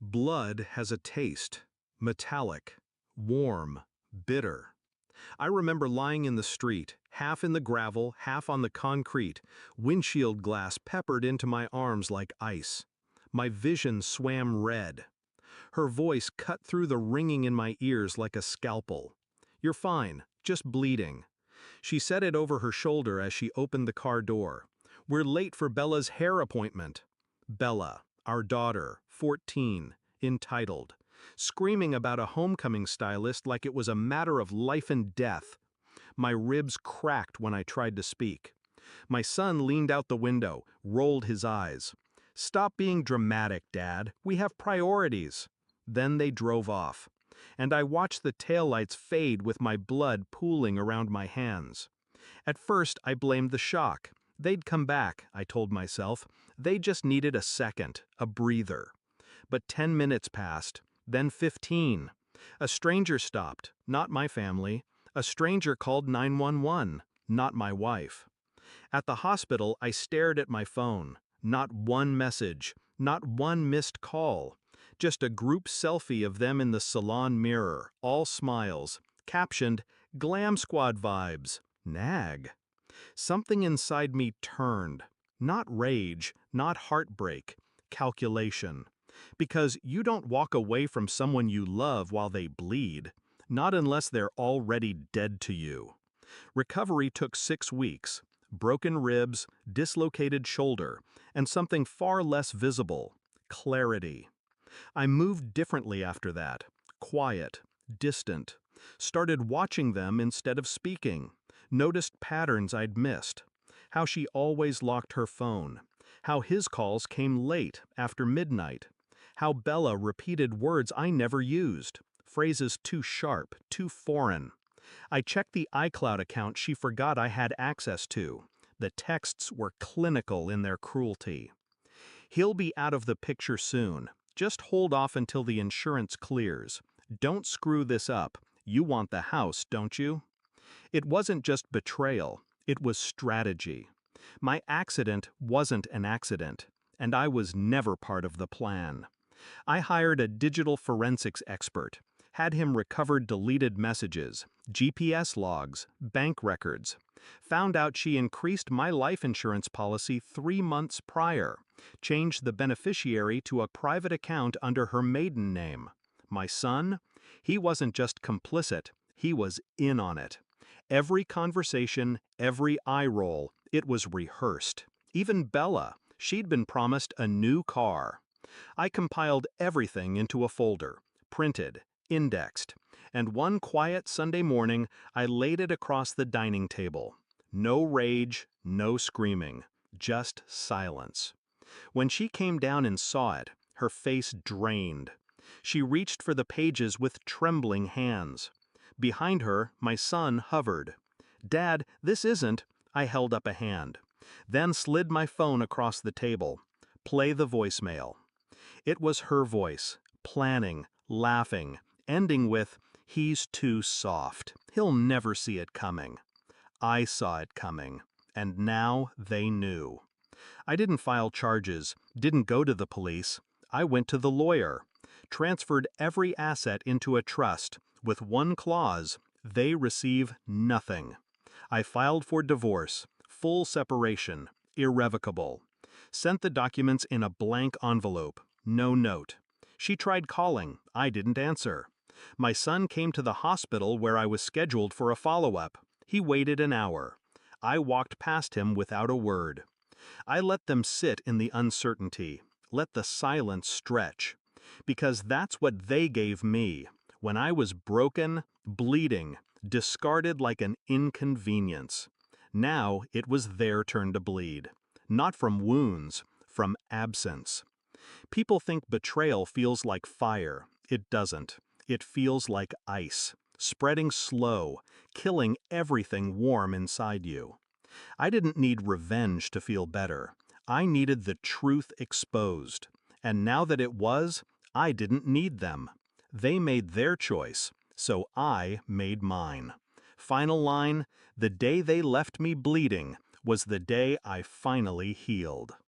Blood has a taste, metallic, warm, bitter. I remember lying in the street, half in the gravel, half on the concrete, windshield glass peppered into my arms like ice. My vision swam red. Her voice cut through the ringing in my ears like a scalpel. "You're fine, just bleeding." She said it over her shoulder as she opened the car door. "We're late for Bella's hair appointment." Bella, our daughter, 14, entitled, screaming about a homecoming stylist like it was a matter of life and death. My ribs cracked when I tried to speak. My son leaned out the window, rolled his eyes. "Stop being dramatic, Dad. We have priorities." Then they drove off, and I watched the taillights fade with my blood pooling around my hands. At first, I blamed the shock. They'd come back, I told myself. They just needed a second, a breather. But 10 minutes passed, then 15. A stranger stopped, not my family. A stranger called 911, not my wife. At the hospital, I stared at my phone. Not one message, not one missed call. Just a group selfie of them in the salon mirror, all smiles, captioned, "Glam Squad vibes, nag." Something inside me turned. Not rage, not heartbreak, calculation. Because you don't walk away from someone you love while they bleed, not unless they're already dead to you. Recovery took 6 weeks. Broken ribs, dislocated shoulder, and something far less visible, clarity. I moved differently after that, quiet, distant. Started watching them instead of speaking. Noticed patterns I'd missed. How she always locked her phone. How his calls came late, after midnight. How Bella repeated words I never used. Phrases too sharp, too foreign. I checked the iCloud account she forgot I had access to. The texts were clinical in their cruelty. "He'll be out of the picture soon. Just hold off until the insurance clears. Don't screw this up. You want the house, don't you?" It wasn't just betrayal, it was strategy. My accident wasn't an accident, and I was never part of the plan. I hired a digital forensics expert, had him recover deleted messages, GPS logs, bank records. Found out she increased my life insurance policy 3 months prior, changed the beneficiary to a private account under her maiden name. My son? He wasn't just complicit, he was in on it. Every conversation, every eye roll, it was rehearsed. Even Bella, she'd been promised a new car. I compiled everything into a folder, printed, indexed, and one quiet Sunday morning I laid it across the dining table. No rage, no screaming, just silence. When she came down and saw it, her face drained. She reached for the pages with trembling hands. Behind her, my son hovered. "Dad, this isn't—" I held up a hand. Then slid my phone across the table. "Play the voicemail." It was her voice, planning, laughing, ending with, "He's too soft. He'll never see it coming." I saw it coming, and now they knew. I didn't file charges, didn't go to the police. I went to the lawyer, transferred every asset into a trust, with one clause: they receive nothing. I filed for divorce, full separation, irrevocable. Sent the documents in a blank envelope, no note. She tried calling, I didn't answer. My son came to the hospital where I was scheduled for a follow-up. He waited an hour. I walked past him without a word. I let them sit in the uncertainty, let the silence stretch. Because that's what they gave me, when I was broken, bleeding, discarded like an inconvenience. Now it was their turn to bleed. Not from wounds, from absence. People think betrayal feels like fire. It doesn't. It feels like ice, spreading slow, killing everything warm inside you. I didn't need revenge to feel better. I needed the truth exposed. And now that it was, I didn't need them. They made their choice, so I made mine. Final line: the day they left me bleeding was the day I finally healed.